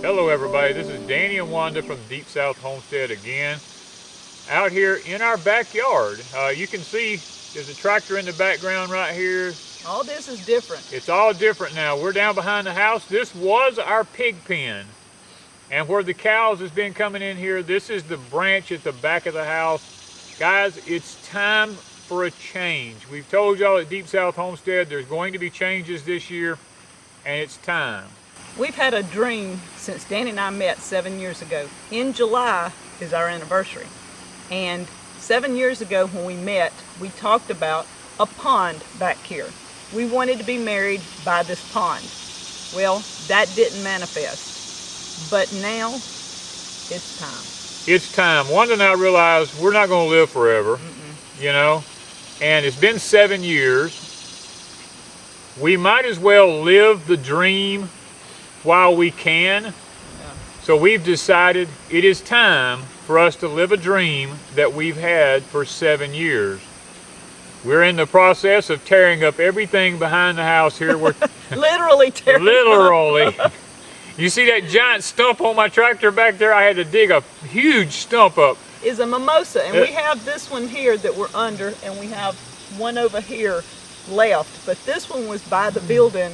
Hello everybody, this is Danny and Wanda from Deep South Homestead again. Out here in our backyard. You can see there's a tractor in the background right here. All this is different. It's all different now. We're down behind the house. This was our pig pen. And where the cows has been coming in here, this is the branch at the back of the house. Guys, it's time for a change. We've told y'all at Deep South Homestead there's going to be changes this year, and it's time. We've had a dream since Danny and I met 7 years ago. In July is our anniversary. And 7 years ago when we met, we talked about a pond back here. We wanted to be married by this pond. Well, that didn't manifest. But now, it's time. It's time. Wanda and I realized we're not going to live forever, you know, and it's been 7 years. We might as well live the dream while we can. Yeah. So we've decided it is time for us to live a dream that we've had for 7 years. We're in the process of tearing up everything behind the house here. We're literally tearing literally. You see that giant stump on my tractor back there? I had to dig a huge stump up. Is a mimosa, and we have this one here that we're under, and we have one over here left. But this one was by the building,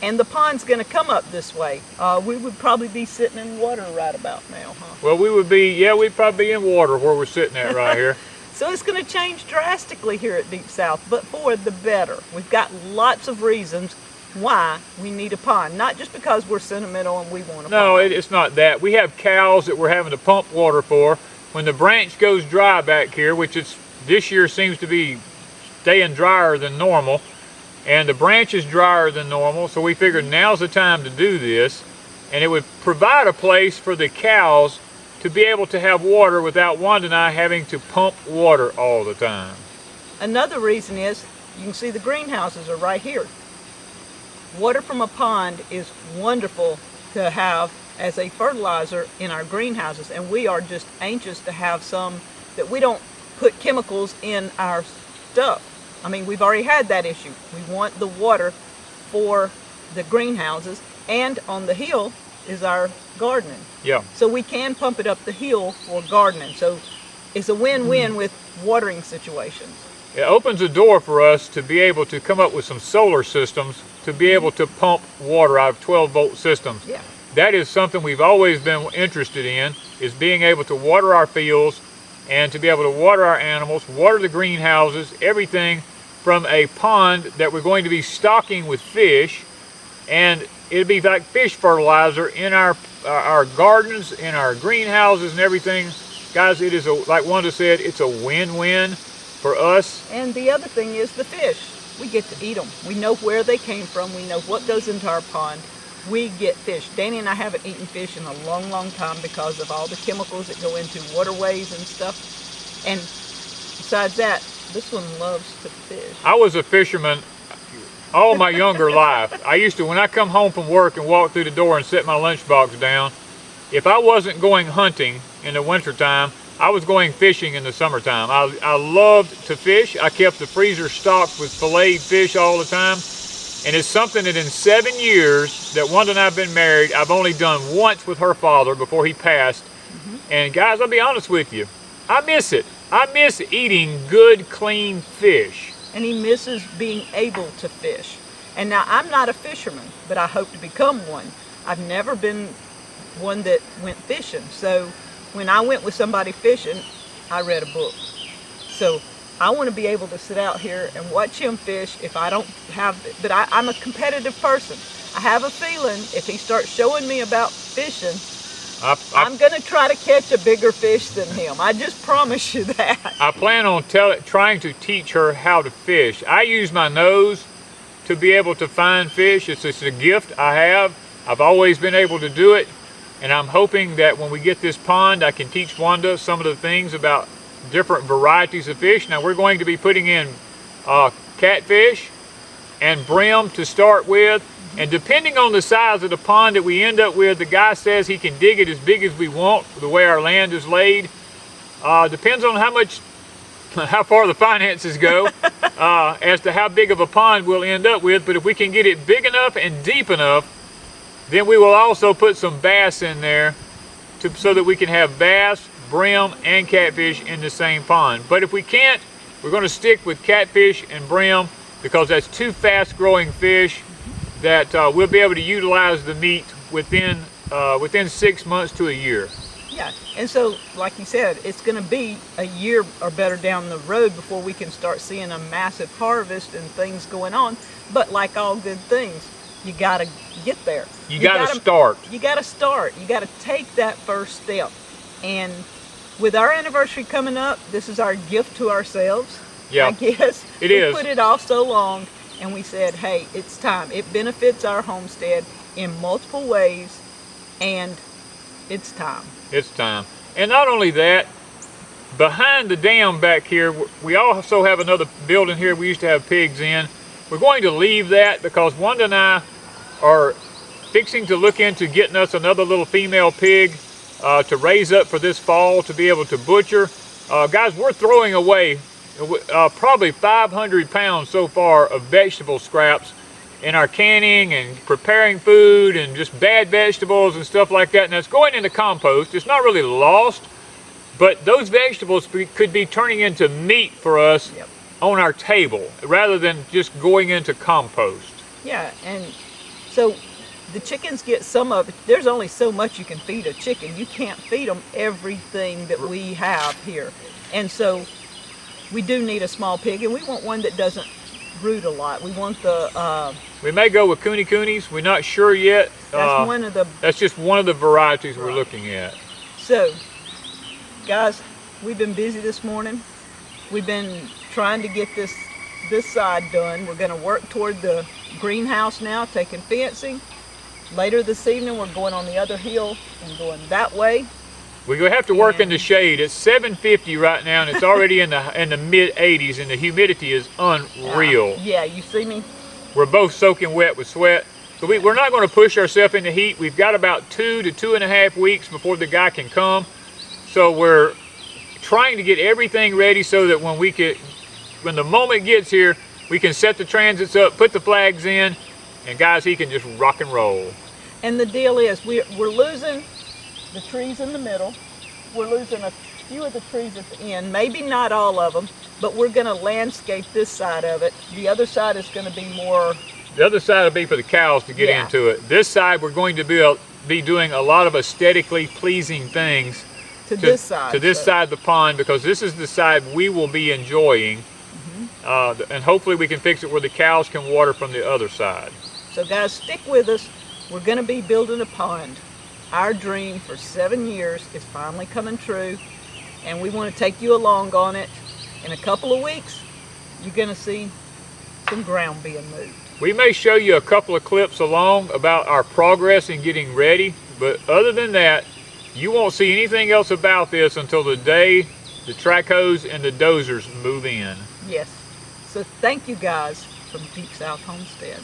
and the pond's going to come up this way. We would probably be sitting in water right about now, huh? Well, we'd probably be in water where we're sitting at right here. So it's going to change drastically here at Deep South, but for the better. We've got lots of reasons why we need a pond. Not just because we're sentimental and we want a pond. No, it's not that. We have cows that we're having to pump water for. When the branch goes dry back here, which this year seems to be staying drier than normal, and the branch is drier than normal, so we figured now's the time to do this, and it would provide a place for the cows to be able to have water without Wanda and I having to pump water all the time. Another reason is, you can see the greenhouses are right here. Water from a pond is wonderful to have as a fertilizer in our greenhouses, and we are just anxious to have some that we don't put chemicals in our stuff. I mean, we've already had that issue. We want the water for the greenhouses, and on the hill is our gardening. Yeah. So we can pump it up the hill for gardening. So it's a win-win with watering situations. It opens a door for us to be able to come up with some solar systems to be able to pump water out of 12-volt systems. Yeah. That is something we've always been interested in, is being able to water our fields and to be able to water our animals, water the greenhouses, everything from a pond that we're going to be stocking with fish, and it'll be like fish fertilizer in our gardens, in our greenhouses and everything. Guys, it is, like Wanda said, it's a win-win for us. And the other thing is the fish. We get to eat them. We know where they came from. We know what goes into our pond. We get fish. Danny and I haven't eaten fish in a long, long time because of all the chemicals that go into waterways and stuff. And besides that, this one loves to fish. I was a fisherman all my younger life. I used to, when I come home from work and walk through the door and set my lunchbox down, if I wasn't going hunting in the wintertime, I was going fishing in the summertime. I loved to fish. I kept the freezer stocked with filleted fish all the time. And it's something that in 7 years that Wanda and I have been married, I've only done once with her father before he passed. And guys, I'll be honest with you, I miss it. I miss eating good, clean fish. And he misses being able to fish. And now, I'm not a fisherman, but I hope to become one. I've never been one that went fishing. So when I went with somebody fishing, I read a book. So I want to be able to sit out here and watch him fish if I don't have, but I'm a competitive person. I have a feeling if he starts showing me about fishing, I'm going to try to catch a bigger fish than him. I just promise you that. I plan on trying to teach her how to fish. I use my nose to be able to find fish. It's a gift I have. I've always been able to do it. And I'm hoping that when we get this pond, I can teach Wanda some of the things about different varieties of fish. Now we're going to be putting in catfish and brim to start with. And depending on the size of the pond that we end up with, the guy says he can dig it as big as we want, the way our land is laid. Depends on how far the finances go as to how big of a pond we'll end up with. But if we can get it big enough and deep enough Then we will also put some bass in there so that we can have bass, brim, and catfish in the same pond. But if we can't, we're going to stick with catfish and brim because that's two fast-growing fish that we'll be able to utilize the meat within 6 months to a year. Yeah, and so like you said, it's going to be a year or better down the road before we can start seeing a massive harvest and things going on. But like all good things, you got to get there. You got to start. You got to start. You got to take that first step. And with our anniversary coming up, this is our gift to ourselves. Yeah, I guess it we is. put it off so long, and we said, hey, it's time. It benefits our homestead in multiple ways, and it's time. It's time. And not only that, behind the dam back here, we also have another building here we used to have pigs in. We're going to leave that because Wanda and I are fixing to look into getting us another little female pig to raise up for this fall to be able to butcher. Guys, we're throwing away probably 500 pounds so far of vegetable scraps in our canning and preparing food and just bad vegetables and stuff like that. And that's going into compost. It's not really lost, but those vegetables could be turning into meat for us on our table rather than just going into compost. Yeah, and so the chickens get some of it. There's only so much you can feed a chicken. You can't feed them everything that we have here. And so we do need a small pig, and we want one that doesn't root a lot. We want the we may go with coonies. We're not sure yet. That's one of the. That's just one of the varieties we're looking at. So, guys, we've been busy this morning. We've been trying to get this side done. We're going to work toward the greenhouse now, taking fencing. Later this evening, we're going on the other hill and going that way. We're going to have to work in the shade. It's 750 right now, and it's already in the mid 80s, and the humidity is unreal. Yeah, you see me? We're both soaking wet with sweat. So we're not going to push ourselves into heat. We've got about 2 to 2.5 weeks before the guy can come. So we're trying to get everything ready so that when the moment gets here, we can set the transits up, put the flags in, and guys, he can just rock and roll. And the deal is we're losing the trees in the middle. We're losing a few of the trees at the end, maybe not all of them, but we're going to landscape this side of it. The other side is going to be more. The other side will be for the cows to get into it. This side, we're going to be doing a lot of aesthetically pleasing things to this side of the pond, because this is the side we will be enjoying. And hopefully we can fix it where the cows can water from the other side. So guys, stick with us. We're going to be building a pond. Our dream for 7 years is finally coming true, and we want to take you along on it. In a couple of weeks, you're going to see some ground being moved. We may show you a couple of clips along about our progress in getting ready, but other than that, you won't see anything else about this until the day the track hoes and the dozers move in. Yes. So thank you guys from Deep South Homestead.